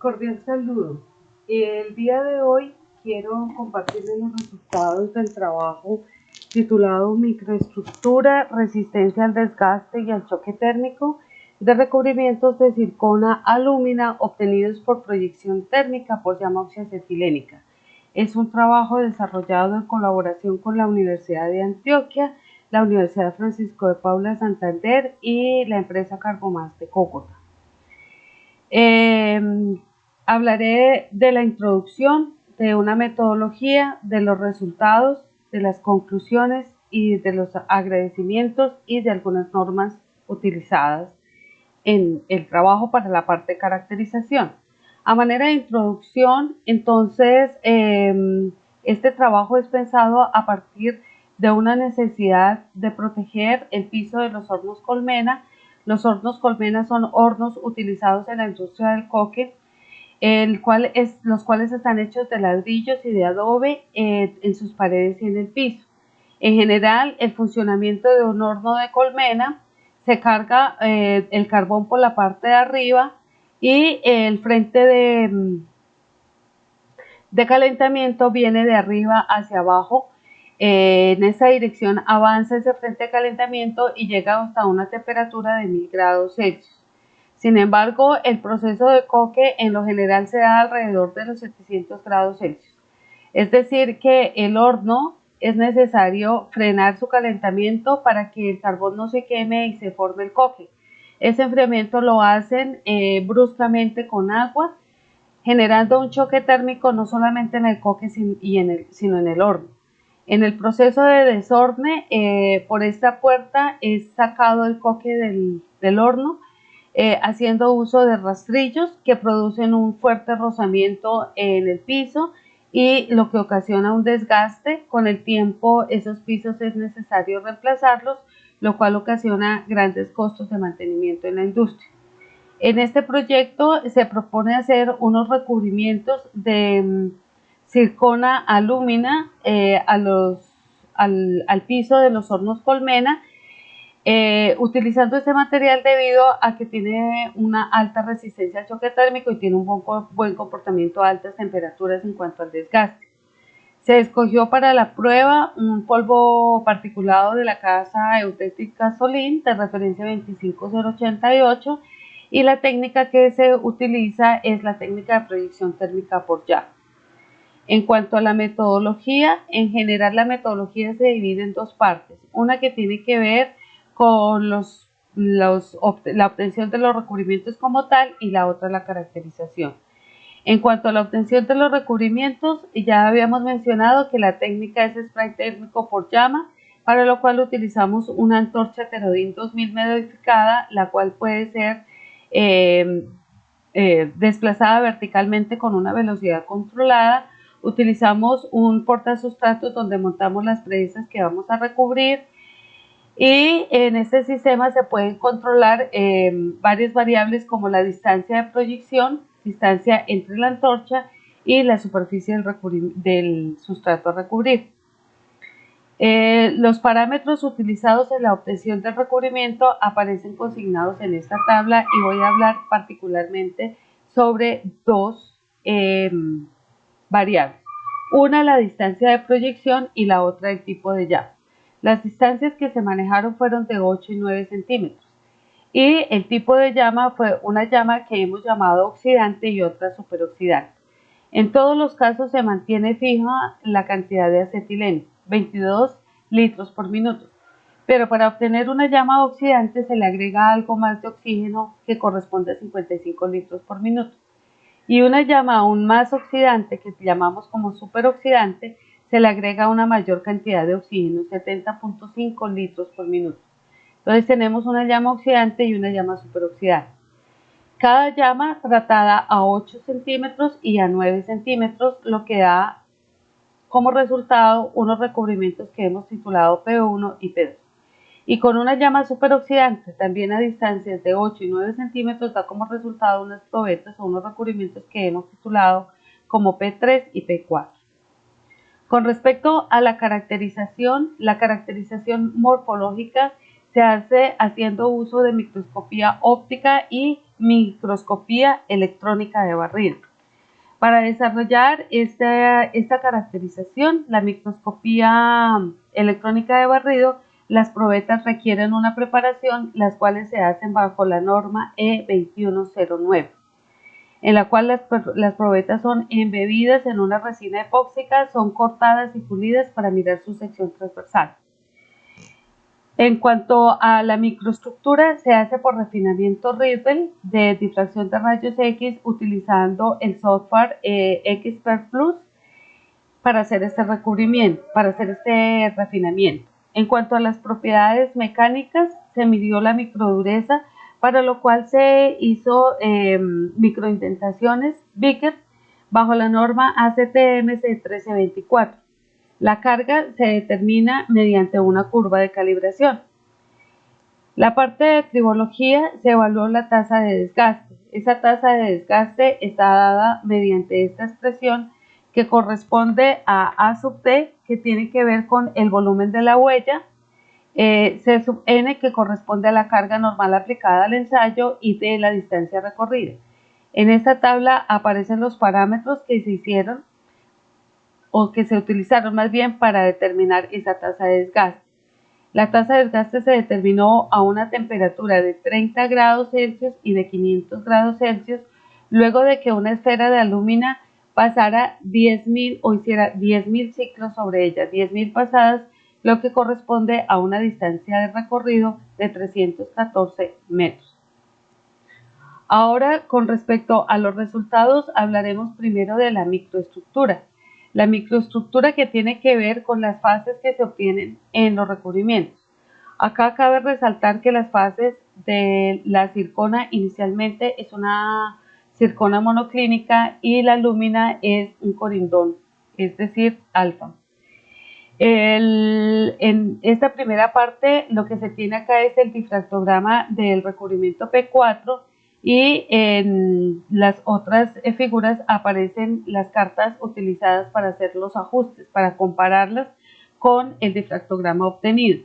Cordial saludo. El día de hoy quiero compartirles los resultados del trabajo titulado Microestructura, resistencia al desgaste y al choque térmico de recubrimientos de zircona alúmina obtenidos por proyección térmica por llama oxiacetilénica. Es un trabajo desarrollado en colaboración con la Universidad de Antioquia, la Universidad Francisco de Paula Santander y la empresa Carbomás de Cúcuta. Hablaré de la introducción, de una metodología, de los resultados, de las conclusiones y de los agradecimientos y de algunas normas utilizadas en el trabajo para la parte de caracterización. A manera de introducción, entonces, este trabajo es pensado a partir de una necesidad de proteger el piso de los hornos colmena. Los hornos colmena son hornos utilizados en la industria del coque, los cuales están hechos de ladrillos y de adobe en sus paredes y en el piso. En general, el funcionamiento de un horno de colmena se carga el carbón por la parte de arriba y el frente de calentamiento viene de arriba hacia abajo. En esa dirección avanza ese frente de calentamiento y llega hasta una temperatura de 1000 grados Celsius. Sin embargo, el proceso de coque en lo general se da alrededor de los 700 grados Celsius. Es decir, que el horno es necesario frenar su calentamiento para que el carbón no se queme y se forme el coque. Ese enfriamiento lo hacen bruscamente con agua, generando un choque térmico no solamente en el coque sino en el horno. En el proceso de desorne, por esta puerta es sacado el coque del horno, haciendo uso de rastrillos que producen un fuerte rozamiento en el piso y lo que ocasiona un desgaste. Con el tiempo esos pisos es necesario reemplazarlos, lo cual ocasiona grandes costos de mantenimiento en la industria. En este proyecto se propone hacer unos recubrimientos de zircona alúmina al piso de los hornos colmena, utilizando este material debido a que tiene una alta resistencia al choque térmico y tiene un buen comportamiento a altas temperaturas en cuanto al desgaste. Se escogió para la prueba un polvo particulado de la casa Eutética Solín de referencia 25088 y la técnica que se utiliza es la técnica de proyección térmica por llama. En cuanto a la metodología, en general la metodología se divide en dos partes, una que tiene que ver con la obtención de los recubrimientos como tal y la otra la caracterización. En cuanto a la obtención de los recubrimientos, ya habíamos mencionado que la técnica es spray térmico por llama, para lo cual utilizamos una antorcha Terodin 2000 modificada, la cual puede ser desplazada verticalmente con una velocidad controlada. Utilizamos un portasustratos donde montamos las presas que vamos a recubrir y en este sistema se pueden controlar varias variables como la distancia de proyección, distancia entre la antorcha y la superficie del sustrato a recubrir. Los parámetros utilizados en la obtención del recubrimiento aparecen consignados en esta tabla y voy a hablar particularmente sobre dos variables. Una, la distancia de proyección y la otra, el tipo de llama. Las distancias que se manejaron fueron de 8 y 9 centímetros. Y el tipo de llama fue una llama que hemos llamado oxidante y otra superoxidante. En todos los casos se mantiene fija la cantidad de acetileno, 22 litros por minuto. Pero para obtener una llama oxidante se le agrega algo más de oxígeno que corresponde a 55 litros por minuto. Y una llama aún más oxidante, que llamamos como superoxidante, se le agrega una mayor cantidad de oxígeno, 70.5 litros por minuto. Entonces tenemos una llama oxidante y una llama superoxidante. Cada llama tratada a 8 centímetros y a 9 centímetros, lo que da como resultado unos recubrimientos que hemos titulado P1 y P2. Y con una llama superoxidante, también a distancias de 8 y 9 centímetros, da como resultado unas probetas o unos recubrimientos que hemos titulado como P3 y P4. Con respecto a la caracterización morfológica se hace haciendo uso de microscopía óptica y microscopía electrónica de barrido. Para desarrollar esta caracterización, la microscopía electrónica de barrido, las probetas requieren una preparación, las cuales se hacen bajo la norma E2109, en la cual las probetas son embebidas en una resina epóxica, son cortadas y pulidas para mirar su sección transversal. En cuanto a la microestructura, se hace por refinamiento Ripple de difracción de rayos X utilizando el software Expert Plus para hacer este recubrimiento, para hacer este refinamiento. En cuanto a las propiedades mecánicas, se midió la microdureza, para lo cual se hizo microindentaciones Vickers bajo la norma ACTM C1324. La carga se determina mediante una curva de calibración. La parte de tribología se evaluó la tasa de desgaste. Esa tasa de desgaste está dada mediante esta expresión que corresponde a sub t, que tiene que ver con el volumen de la huella, C sub n, que corresponde a la carga normal aplicada al ensayo, y D, la distancia recorrida. En esta tabla aparecen los parámetros que se hicieron o que se utilizaron más bien para determinar esa tasa de desgaste. La tasa de desgaste se determinó a una temperatura de 30 grados Celsius y de 500 grados Celsius luego de que una esfera de alúmina pasara 10.000 o hiciera 10.000 ciclos sobre ella, 10.000 pasadas, lo que corresponde a una distancia de recorrido de 314 metros. Ahora, con respecto a los resultados, hablaremos primero de la microestructura. La microestructura que tiene que ver con las fases que se obtienen en los recubrimientos. Acá cabe resaltar que las fases de la zircona inicialmente es una zircona monoclínica y la lúmina es un corindón, es decir, alfa. En esta primera parte lo que se tiene acá es el difractograma del recubrimiento P4, y en las otras figuras aparecen las cartas utilizadas para hacer los ajustes, para compararlas con el difractograma obtenido,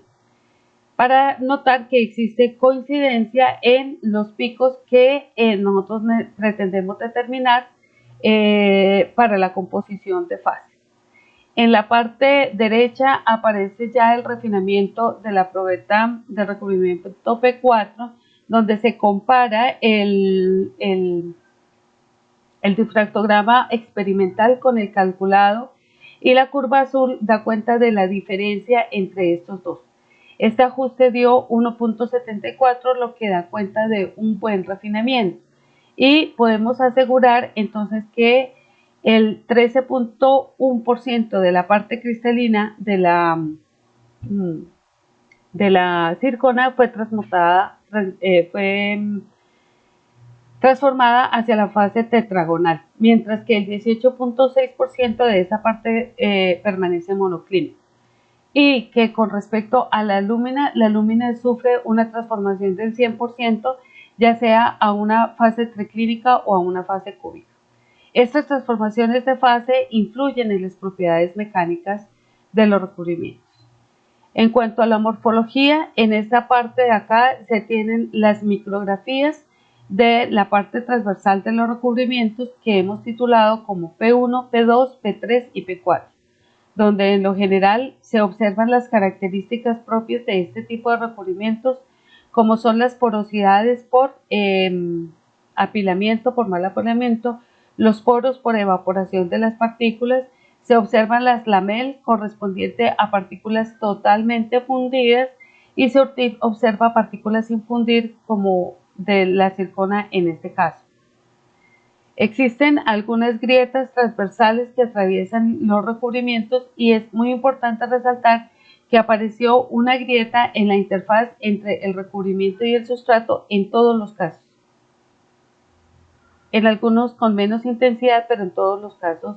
para notar que existe coincidencia en los picos que nosotros pretendemos determinar para la composición de fases. En la parte derecha aparece ya el refinamiento de la probeta de recubrimiento P4, donde se compara el difractograma experimental con el calculado, y la curva azul da cuenta de la diferencia entre estos dos. Este ajuste dio 1.74, lo que da cuenta de un buen refinamiento, y podemos asegurar entonces que el 13.1% de la parte cristalina de la zircona fue transformada hacia la fase tetragonal, mientras que el 18.6% de esa parte permanece monoclínica. Y que con respecto a la lúmina sufre una transformación del 100%, ya sea a una fase triclínica o a una fase cúbica. Estas transformaciones de fase influyen en las propiedades mecánicas de los recubrimientos. En cuanto a la morfología, en esta parte de acá se tienen las micrografías de la parte transversal de los recubrimientos, que hemos titulado como P1, P2, P3 y P4, donde en lo general se observan las características propias de este tipo de recubrimientos, como son las porosidades por apilamiento, por mal apilamiento, los poros por evaporación de las partículas. Se observan las lamel correspondientes a partículas totalmente fundidas, y se observa partículas sin fundir, como de la zircona en este caso. Existen algunas grietas transversales que atraviesan los recubrimientos, y es muy importante resaltar que apareció una grieta en la interfaz entre el recubrimiento y el sustrato en todos los casos. En algunos con menos intensidad, pero en todos los casos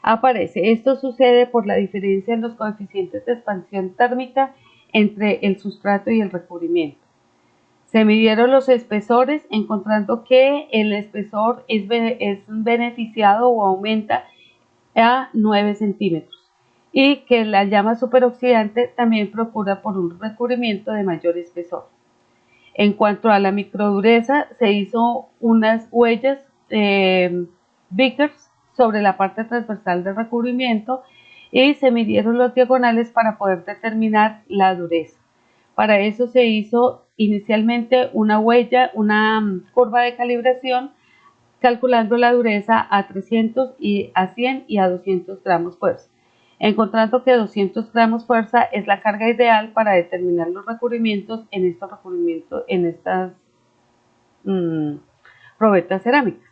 aparece. Esto sucede por la diferencia en los coeficientes de expansión térmica entre el sustrato y el recubrimiento. Se midieron los espesores, encontrando que el espesor es beneficiado o aumenta a 9 centímetros, y que la llama superoxidante también procura por un recubrimiento de mayor espesor. En cuanto a la microdureza, se hizo unas huellas Vickers sobre la parte transversal del recubrimiento y se midieron los diagonales para poder determinar la dureza. Para eso se hizo inicialmente una huella, una curva de calibración, calculando la dureza a 300 y a 100 y a 200 gramos fuerza, encontrando que 200 gramos fuerza es la carga ideal para determinar los recubrimientos en estas probetas cerámicas.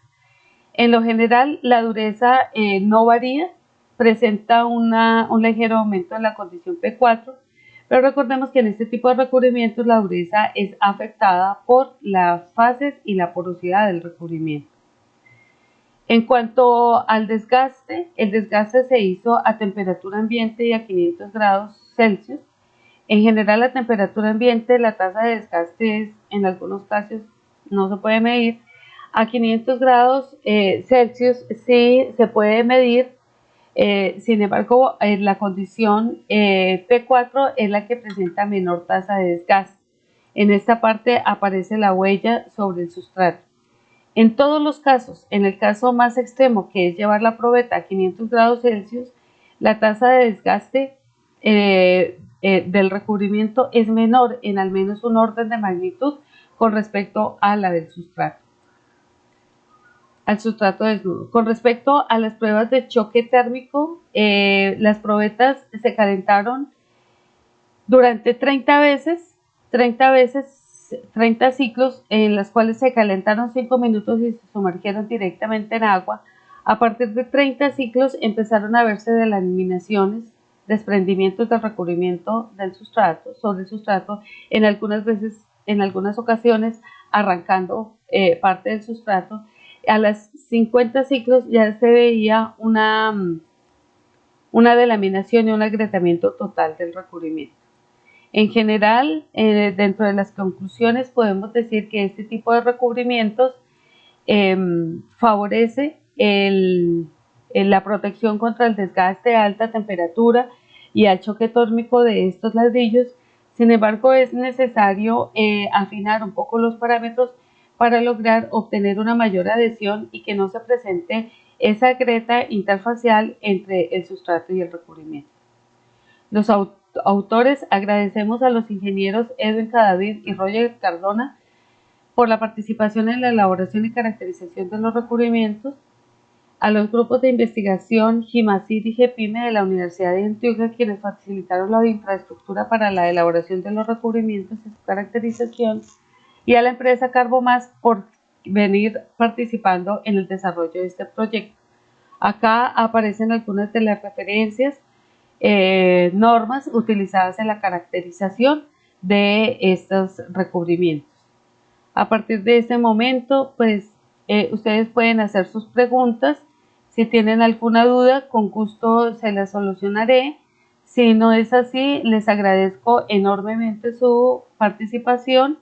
En lo general, la dureza no varía, presenta un ligero aumento en la condición P4, pero recordemos que en este tipo de recubrimientos la dureza es afectada por las fases y la porosidad del recubrimiento. En cuanto al desgaste, el desgaste se hizo a temperatura ambiente y a 500 grados Celsius. En general, a temperatura ambiente la tasa de desgaste es, en algunos casos no se puede medir. A 500 grados Celsius sí se puede medir. Sin embargo, la condición P4 es la que presenta menor tasa de desgaste. En esta parte aparece la huella sobre el sustrato. En todos los casos, en el caso más extremo, que es llevar la probeta a 500 grados Celsius, la tasa de desgaste del recubrimiento es menor en al menos un orden de magnitud con respecto a la del sustrato, al sustrato desnudo. Con respecto a las pruebas de choque térmico, las probetas se calentaron durante 30 ciclos, en las cuales se calentaron 5 minutos y se sumergieron directamente en agua. A partir de 30 ciclos empezaron a verse delaminaciones, desprendimientos del recubrimiento del sustrato, sobre el sustrato, en algunas ocasiones arrancando parte del sustrato. A las 50 ciclos ya se veía una delaminación y un agrietamiento total del recubrimiento. En general, dentro de las conclusiones podemos decir que este tipo de recubrimientos favorece la protección contra el desgaste a alta temperatura y al choque térmico de estos ladrillos. Sin embargo, es necesario afinar un poco los parámetros para lograr obtener una mayor adhesión y que no se presente esa grieta interfacial entre el sustrato y el recubrimiento. Los autores agradecemos a los ingenieros Edwin Cadavid y Roger Cardona por la participación en la elaboración y caracterización de los recubrimientos, a los grupos de investigación GIMACID y GEPIME de la Universidad de Antioquia, quienes facilitaron la infraestructura para la elaboración de los recubrimientos y su caracterización, y a la empresa Carbomas por venir participando en el desarrollo de este proyecto. Acá aparecen algunas de las referencias, normas utilizadas en la caracterización de estos recubrimientos. A partir de este momento, pues ustedes pueden hacer sus preguntas. Si tienen alguna duda, con gusto se las solucionaré. Si no es así, les agradezco enormemente su participación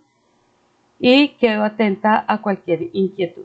y quedo atenta a cualquier inquietud.